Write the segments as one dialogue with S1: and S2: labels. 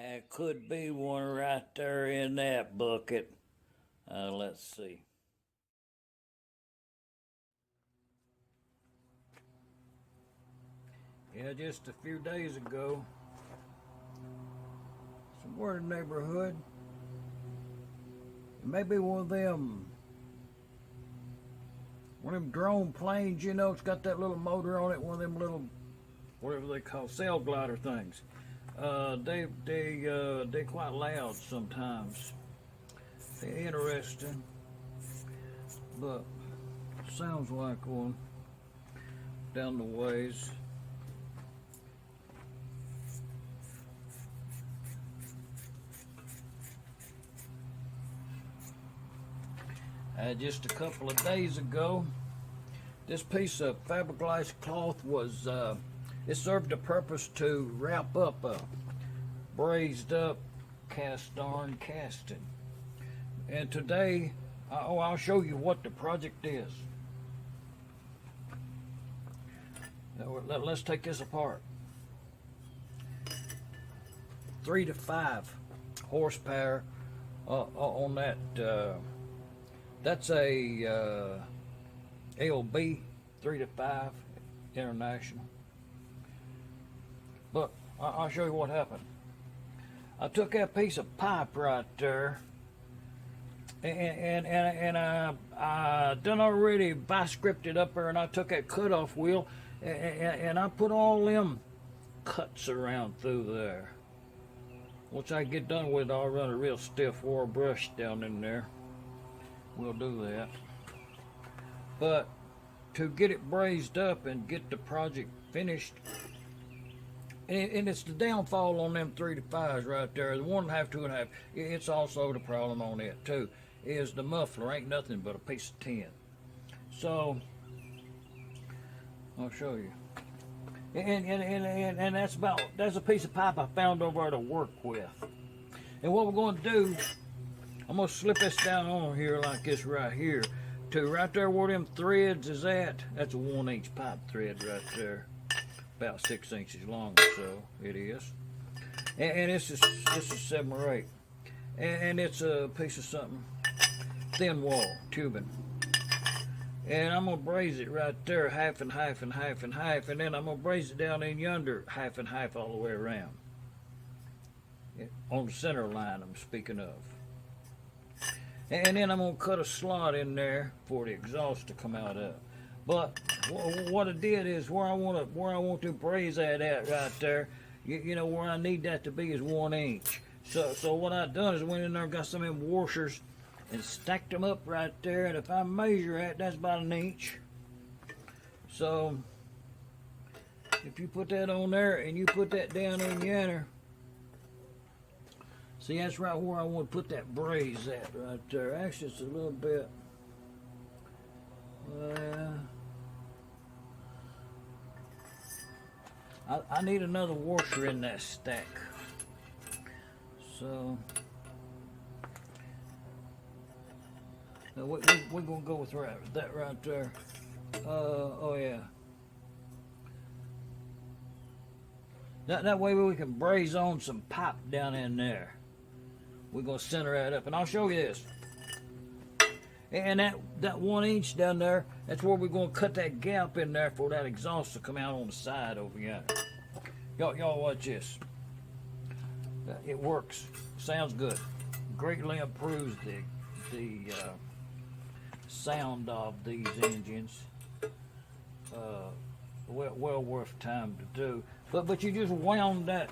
S1: There could be one right there in that bucket. Let's see. Yeah, just a few days ago, somewhere in the neighborhood, maybe one of them drone planes, you know, it's got that little motor on it, one of them little, whatever they call, cell glider things. They're quite loud sometimes. They're interesting, but sounds like one down the ways. Just a couple of days ago, this piece of fiberglass cloth was, it served a purpose to wrap up a brazed up cast iron casting. And today, I'll show you what the project is. Now, let's take this apart. 3 to 5 horsepower on that. That's a LB 3 to 5 International. But I'll show you what happened. I took that piece of pipe right there, and I done already bi-scripted up there, and I took that cutoff wheel and I put all them cuts around through there. Once I get done with it, I'll run a real stiff wire brush down in there. We'll do that. But to get it brazed up and get the project finished, and it's the downfall on them 3 to 5s right there, the 1.5, 2.5, it's also the problem on it too, is the muffler ain't nothing but a piece of tin. So I'll show you. And that's a piece of pipe I found over there to work with. And what we're going to do, I'm going to slip this down on here like this right here. To right there where them threads is at, that's a 1-inch pipe thread right there. About 6 inches long or so, it is. And this is 7 or 8. And it's a piece of something, thin wall, tubing. And I'm going to braze it right there, half and half and half and half. And then I'm going to braze it down in yonder, half and half all the way around. On the center line I'm speaking of. And then I'm going to cut a slot in there for the exhaust to come out of. But what I did is where I want to braze that at right there, you know, where I need that to be is 1 inch. So what I done is I went in there and got some of them washers and stacked them up right there. And if I measure that, that's about 1 inch. So if you put that on there and you put that down in yonder, see, that's right where I want to put that braze at right there. Actually, it's a little bit. I need another washer in that stack. So now we're gonna go with that right there. Oh yeah. That way we can braze on some pipe down in there. We're gonna center that up, and I'll show you this. And that 1 inch down there, that's where we're gonna cut that gap in there for that exhaust to come out on the side over here. Y'all watch this. It works. Sounds good. Greatly improves the sound of these engines. Well worth time to do. But you just wound that.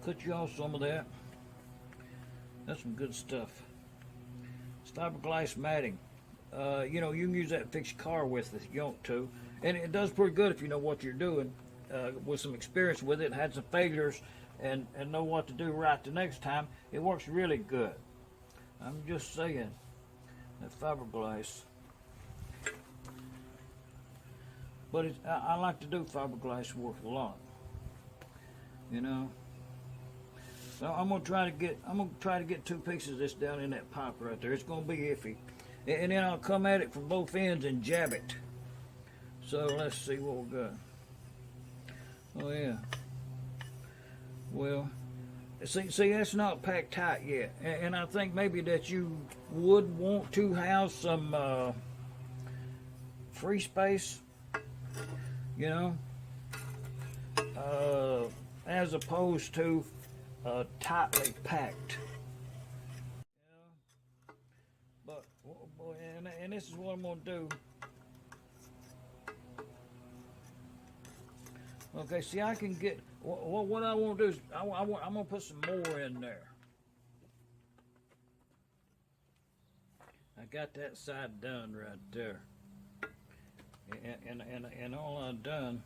S1: Cut you off some of that. That's some good stuff. It's fiberglass matting. You know, you can use that to fix your car with if you want to. And it does pretty good if you know what you're doing. With some experience with it, had some failures, and know what to do right the next time. It works really good. I'm just saying, that fiberglass. But I like to do fiberglass work a lot. You know. So I'm gonna try to get 2 pieces of this down in that pipe right there. It's gonna be iffy, and then I'll come at it from both ends and jab it. So let's see what we got. Oh yeah. Well, See, that's not packed tight yet, and I think maybe that you would want to have some free space, you know, as opposed to tightly packed. But and this is what I'm gonna do. Okay, see, I can get what I want to do is I'm gonna put some more in there. I got that side done right there, and all I've done,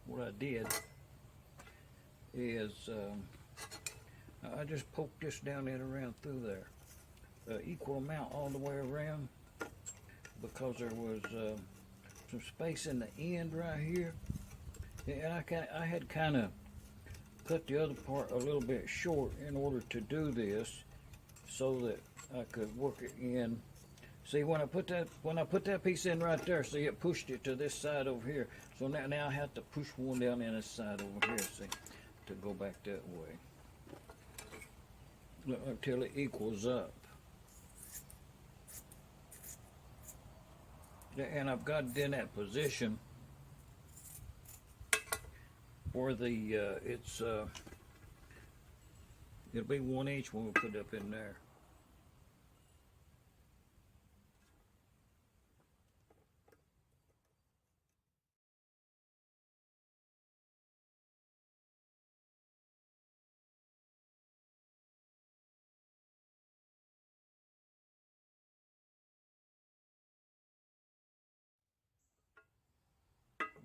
S1: what I did is I just poked this down and around through there, equal amount all the way around, because there was some space in the end right here. And I had kind of cut the other part a little bit short in order to do this, so that I could work it in. See, when I put that piece in right there, see, it pushed it to this side over here. So now I have to push one down in this side over here, see, to go back that way until it equals up. And I've got it in that position where the it'll be 1 inch when we put it up in there.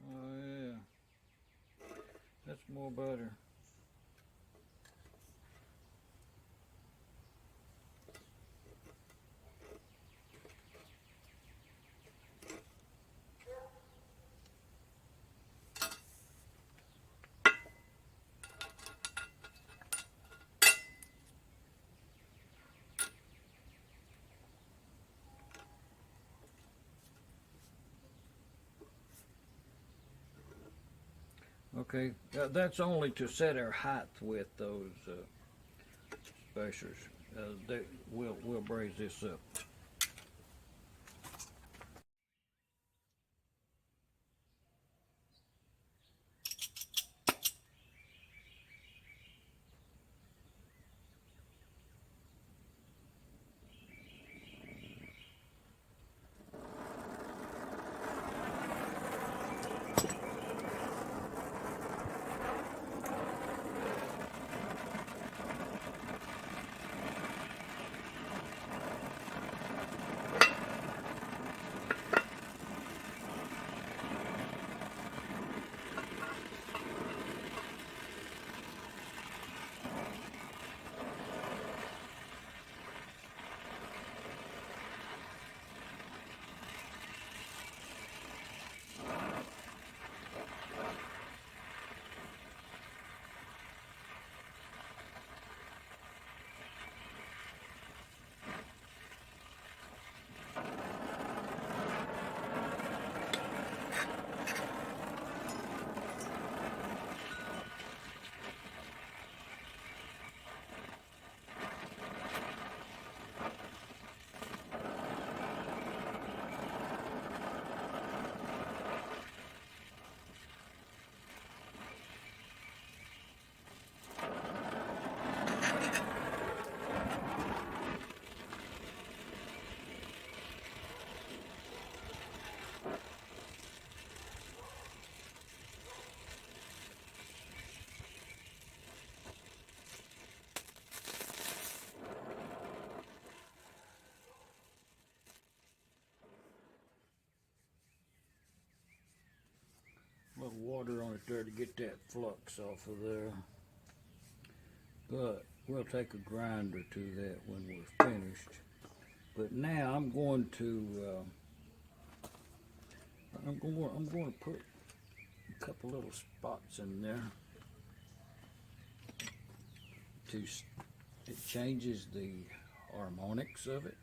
S1: Oh yeah, that's more better. Okay, that's only to set our height with those spacers. We'll braze this up. A little water on it there to get that flux off of there. But we'll take a grinder to that when we're finished. But now I'm going to put a couple little spots in there to it changes the harmonics of it.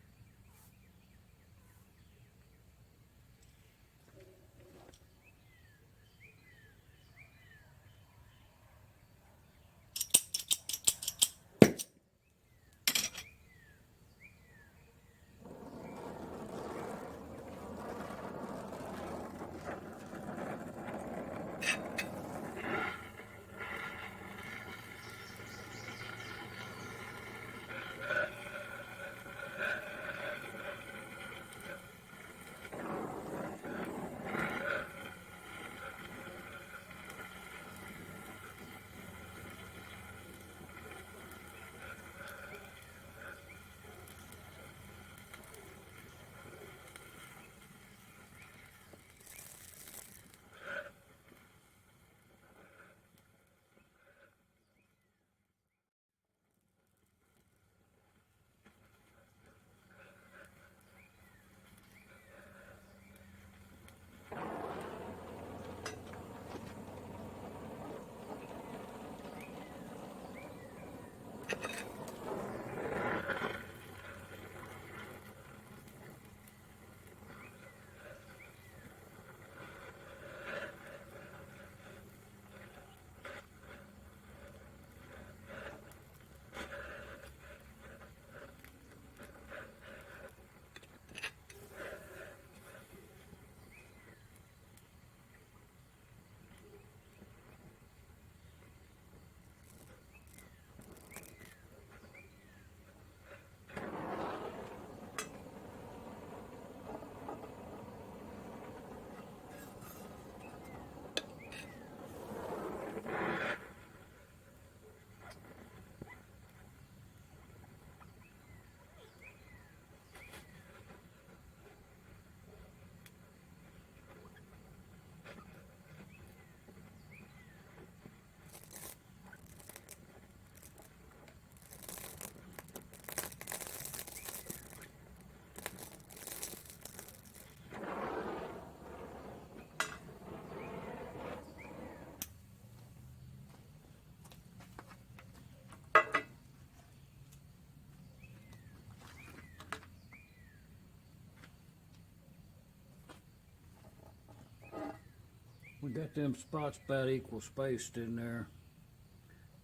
S1: got them spots about equal spaced in there.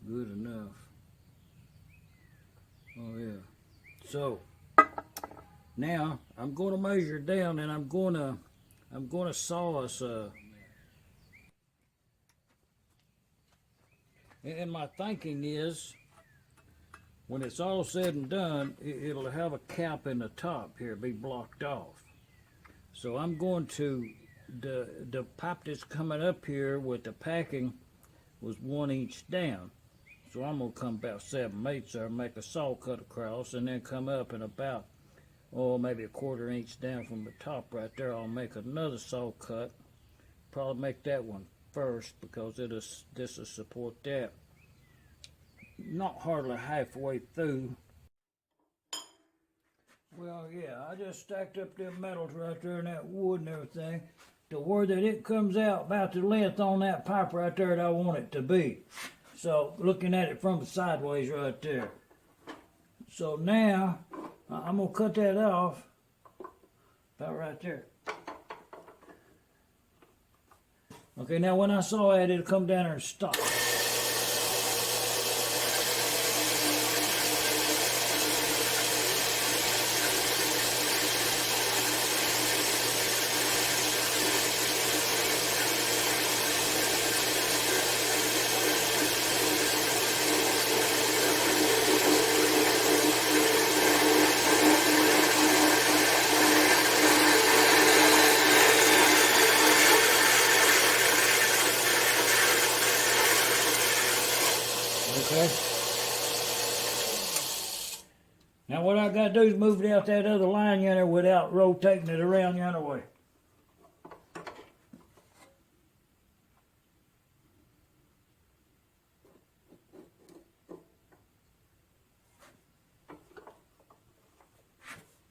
S1: Good enough. Oh yeah. So now I'm going to measure down, and I'm going to saw us and my thinking is, when it's all said and done, it'll have a cap in the top here, be blocked off. So I'm going to, the pipe that's coming up here with the packing was 1 inch down. So I'm going to come about 7/8 there, make a saw cut across, and then come up and about, maybe a 1/4 inch down from the top right there. I'll make another saw cut. Probably make that one first, because this will support that. Not hardly halfway through. Well, yeah, I just stacked up them metals right there and that wood and everything to where that it comes out about the length on that pipe right there that I want it to be. So looking at it from the sideways right there. So now I'm gonna cut that off about right there. Okay, now when I saw that, it'll come down there and stop. Okay. Now what I got to do is move it out that other line yonder without rotating it around yonder way.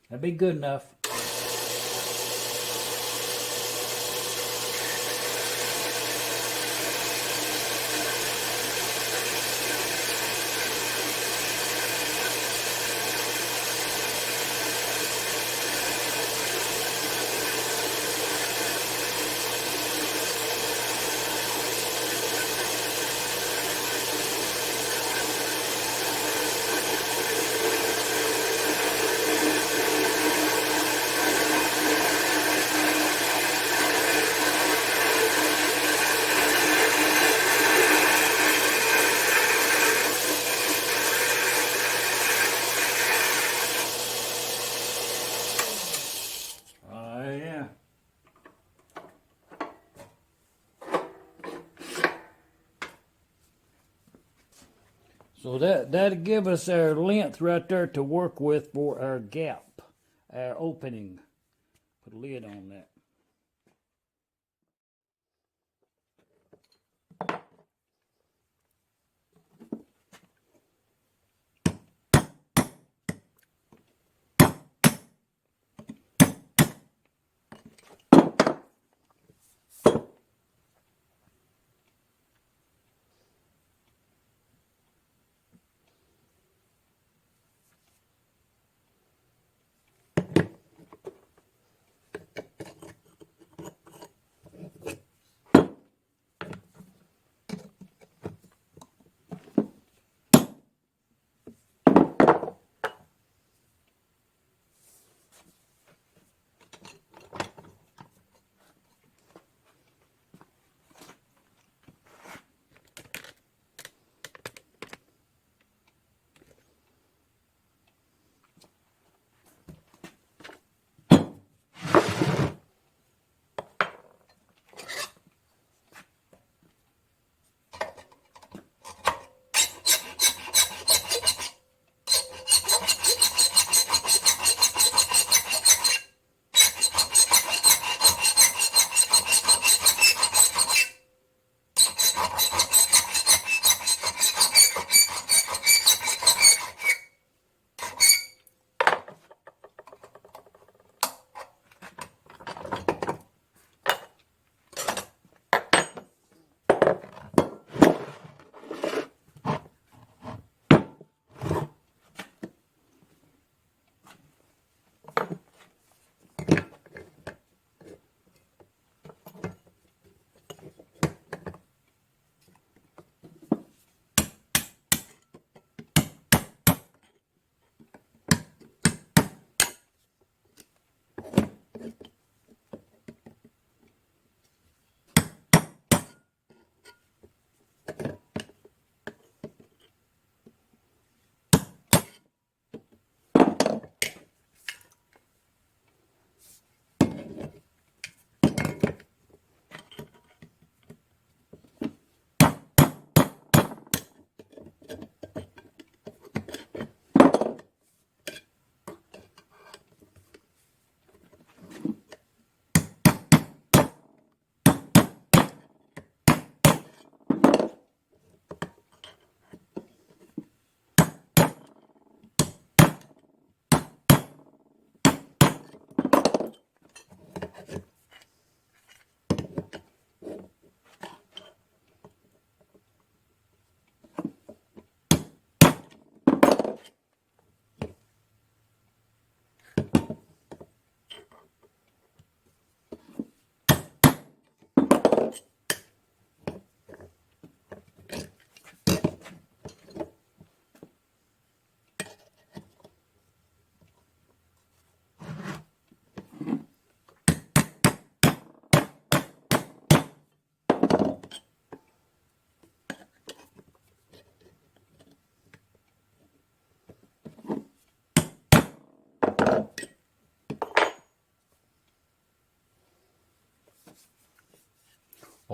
S1: That'd be good enough. So that'll give us our length right there to work with for our gap, our opening. Put a lid on that.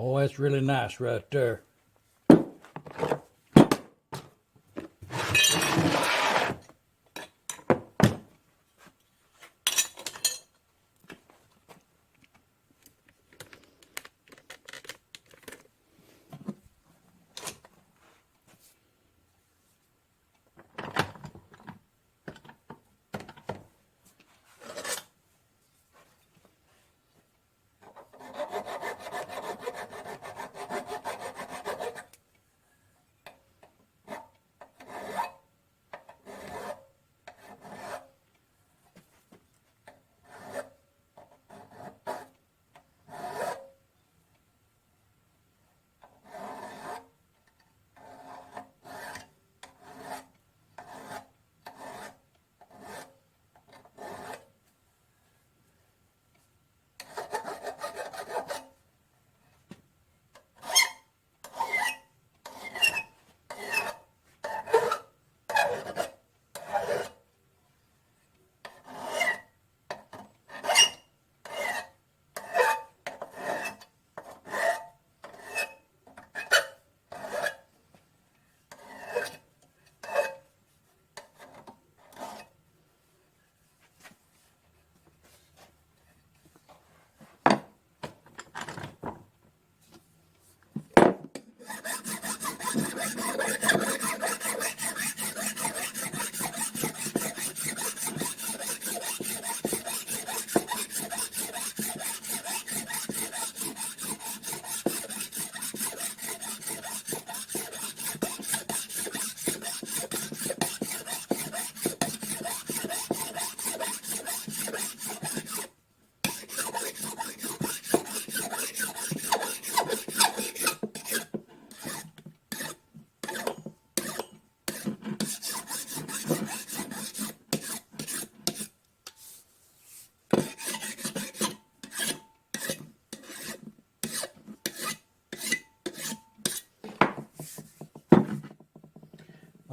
S1: Oh, that's really nice right there.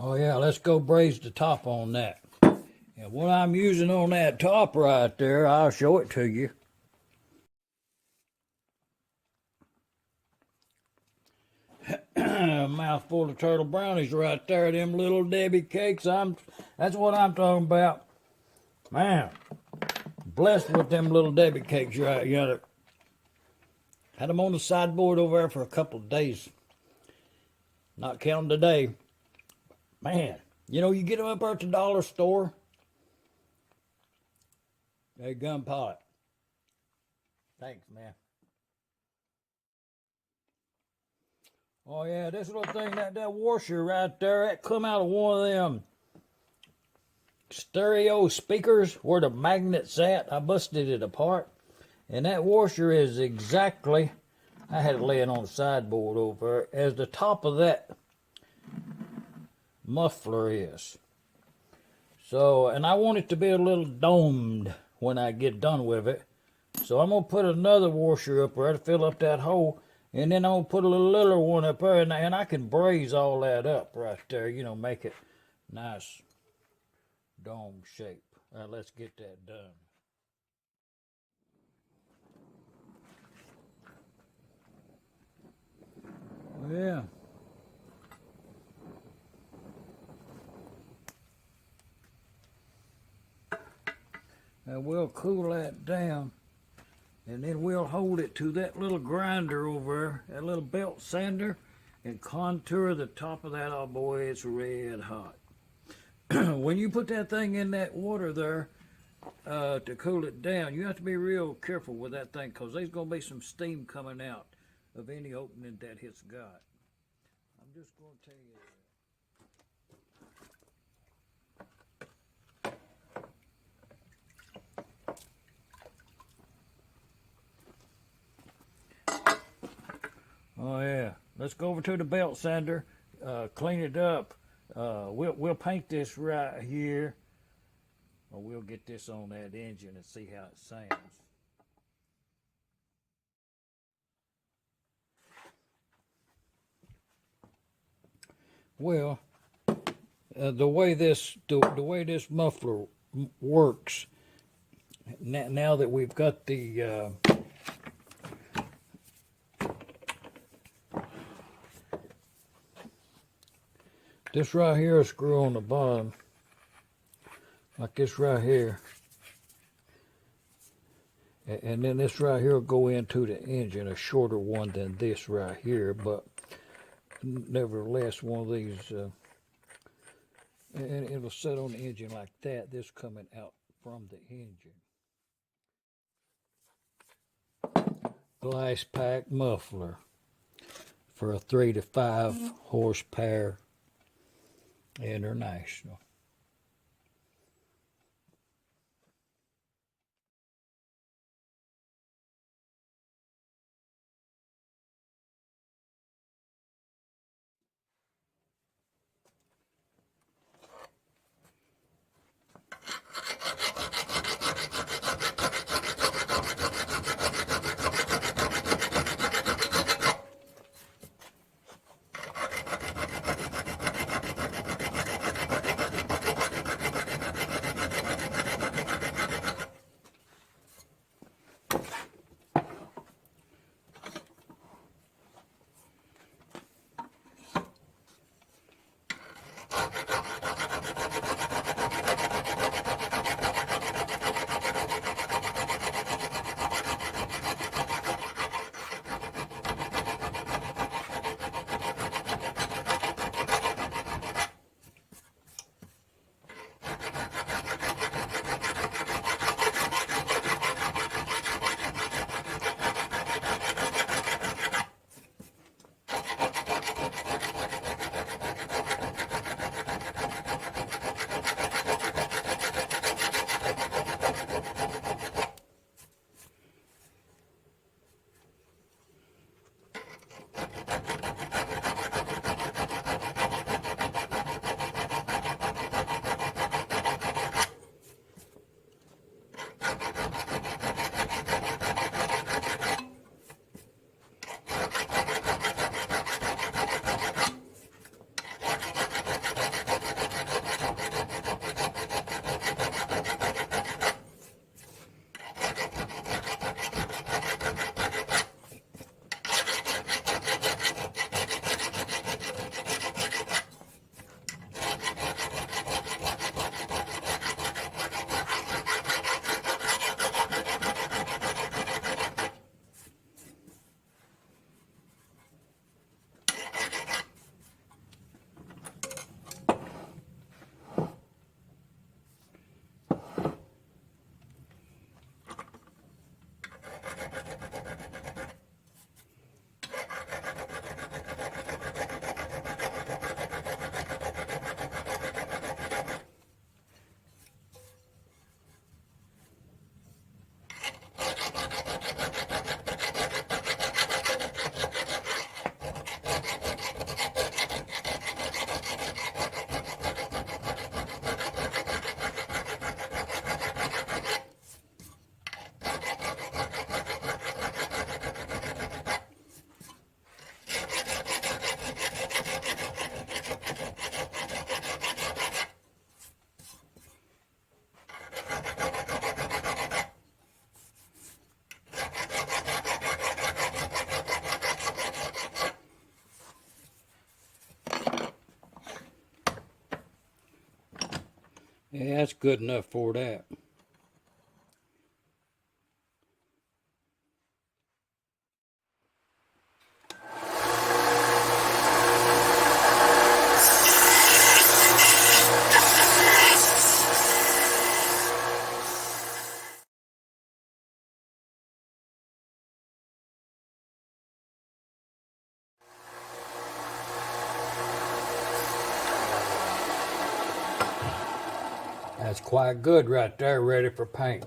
S1: Oh yeah, let's go braze the top on that. And what I'm using on that top right there, I'll show it to you. A mouthful of turtle brownies right there, them little Debbie cakes. That's what I'm talking about. Man, blessed with them little Debbie cakes right yonder. Had them on the sideboard over there for a couple of days. Not counting today. Man, you know, you get them up there at the dollar store. They gun pot. Thanks, man. Oh yeah, this little thing, that washer right there, that come out of one of them stereo speakers where the magnet's at. I busted it apart. And that washer is exactly, I had it laying on the sideboard over there, as the top of that muffler is. So, and I want it to be a little domed when I get done with it. So I'm going to put another washer up there to fill up that hole. And then I'm going to put a little littler one up there. And I can braze all that up right there. You know, make it nice dome shape. All right, let's get that done. Yeah. And we'll cool that down. And then we'll hold it to that little grinder over there, that little belt sander, and contour the top of that. Oh boy, it's red hot. When you put that thing in that water there to cool it down, you have to be real careful with that thing, because there's going to be some steam coming out of any opening that it's got. I'm just going to tell you that. Oh yeah, let's go over to the belt sander, clean it up. We'll paint this right here, or we'll get this on that engine and see how it sounds. Well, the way this muffler works, now that we've got the This right here will screw on the bottom, like this right here. And then this right here will go into the engine, a shorter one than this right here, but nevertheless one of these, and it'll sit on the engine like that, this coming out from the engine. Glasspack muffler for a 3 to 5 horsepower International. Yeah, that's good enough for that. That's quite good right there, ready for paint.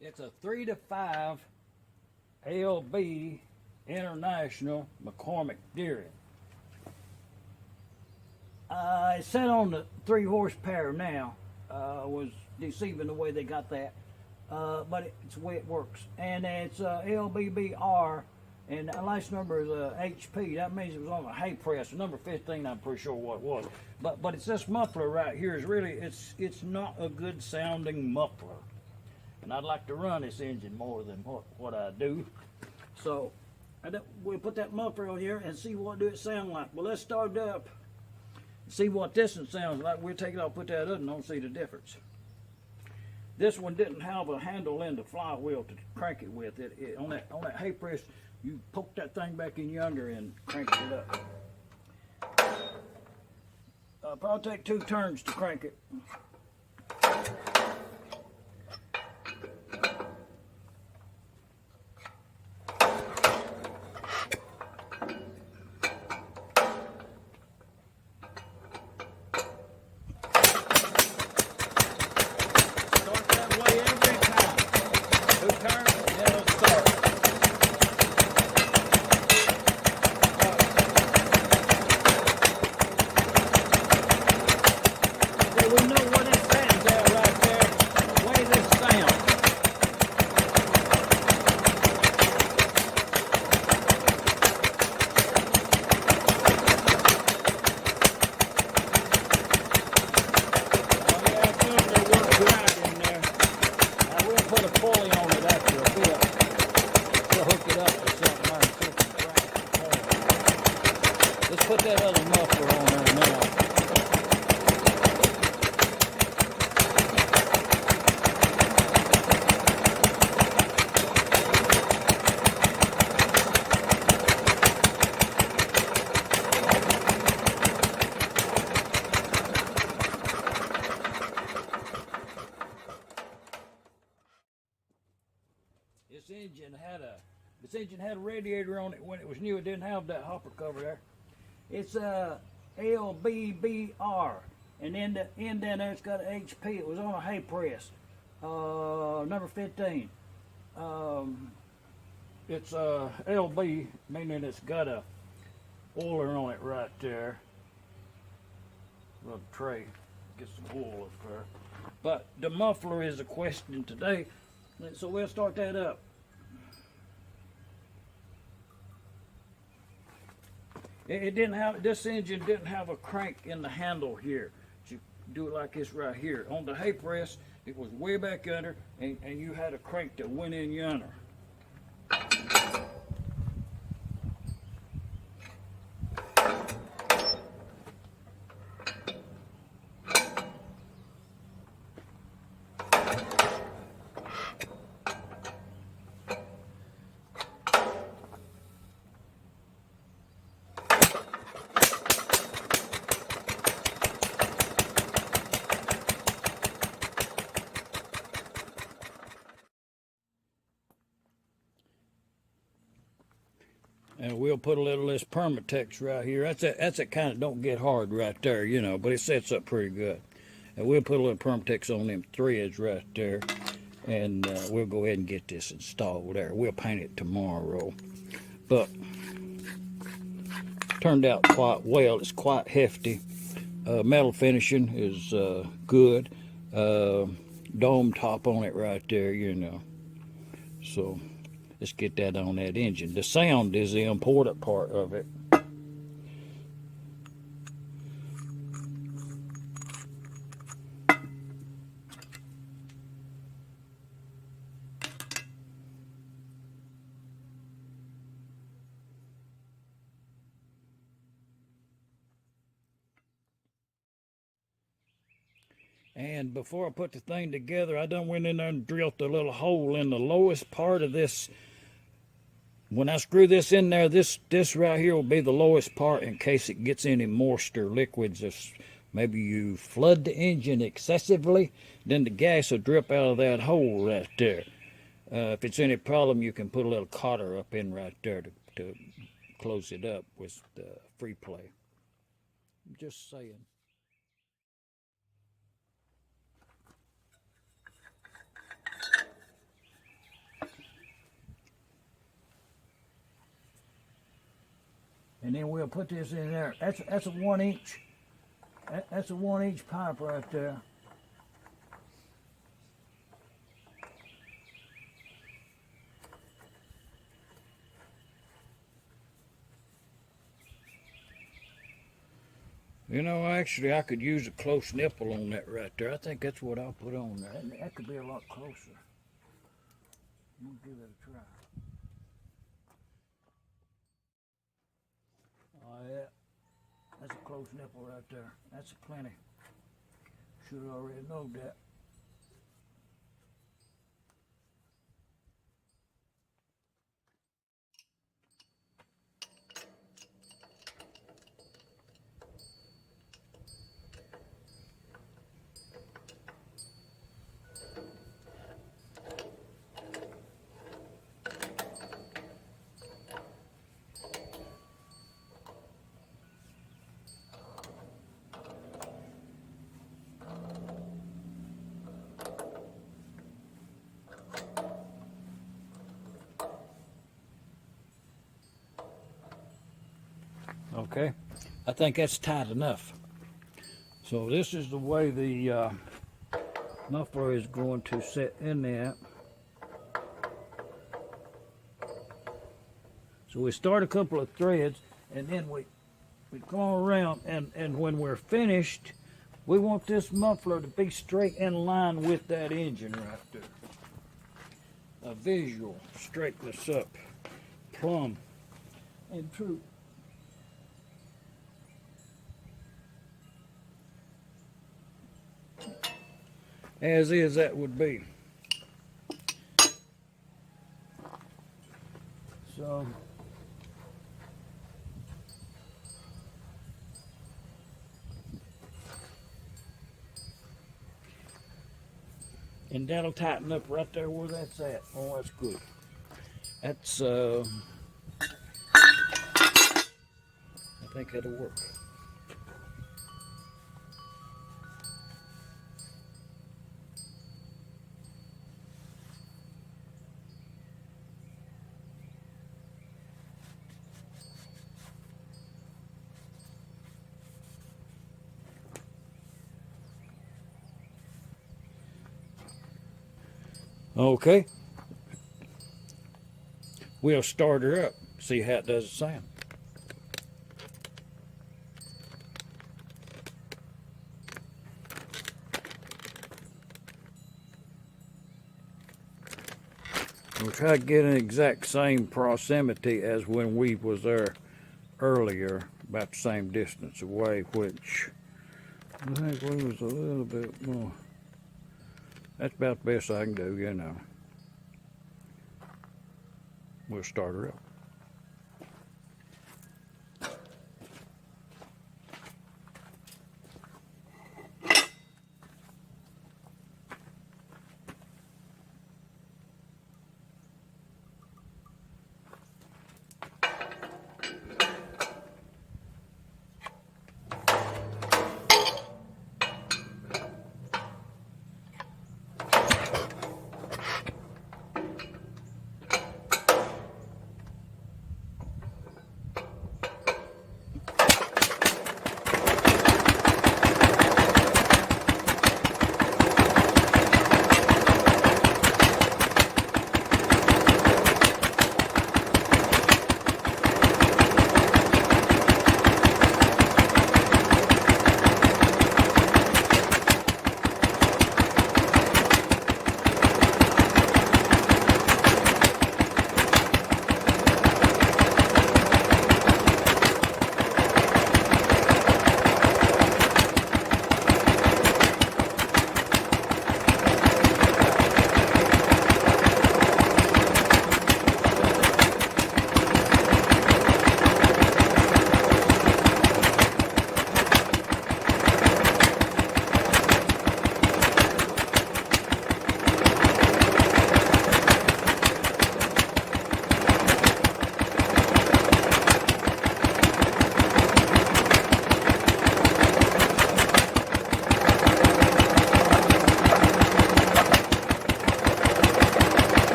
S1: It's a 3 to 5 LB International McCormick-Deering. It's set on the 3 horsepower now. Was deceiving the way they got that, but it's the way it works. And it's LBBR And the license number is HP. That means it was on a hay press. Number 15, I'm pretty sure what it was. But it's this muffler right here is really, it's not a good sounding muffler. And I'd like to run this engine more than what I do. So we'll put that muffler on here and see what do it sound like. Well, let's start it up. See what this one sounds like. We'll take it off, put that other one on, see the difference. This one didn't have a handle in the flywheel to crank it with. On that hay press, you poke that thing back in yonder and crank it up. Probably take 2 turns to crank it. Put that other muffler on there now. This engine had a radiator on it when it was new. It didn't have that hopper cover there. It's a LBBR, and in the end down there it's got an HP. It was on a hay press, number 15. It's LB, meaning it's got a oiler on it right there. Little tray, get some oil up there. But the muffler is a question today, so we'll start that up. It didn't have, this engine didn't have a crank in the handle here. You do it like this right here. On the hay press, it was way back under, and you had a crank that went in yonder. And we'll put a little of this Permatex right here. That's a kind of don't get hard right there, you know, but it sets up pretty good. And we'll put a little Permatex on them threads right there. And we'll go ahead and get this installed there. We'll paint it tomorrow. But turned out quite well. It's quite hefty. Metal finishing is good. Dome top on it right there, you know. So let's get that on that engine. The sound is the important part of it. And before I put the thing together, I done went in there and drilled a little hole in the lowest part of this. When I screw this in there, this right here will be the lowest part in case it gets any moisture liquids. If maybe you flood the engine excessively, then the gas will drip out of that hole right there. If it's any problem, you can put a little cotter up in right there to close it up with the free play. I'm just saying. And then we'll put this in there. That's a 1 inch. That's a 1 inch pipe right there. You know, actually, I could use a close nipple on that right there. I think that's what I'll put on there. That could be a lot closer. I'm gonna give it a try. Oh yeah, that's a close nipple right there. That's a plenty. Should have already known that. Okay, I think that's tight enough. So this is the way the muffler is going to sit in there. So we start a couple of threads, and then we go around, and when we're finished, we want this muffler to be straight in line with that engine right there. A visual, straighten this up, plumb and true. As is, that would be. So and that'll tighten up right there where that's at. Oh, that's good. That's I think that'll work. Okay, we'll start her up, see how it does sound. We'll try to get an exact same proximity as when we was there earlier, about the same distance away, which I think we was a little bit more. That's about the best I can do, you know. We'll start her up.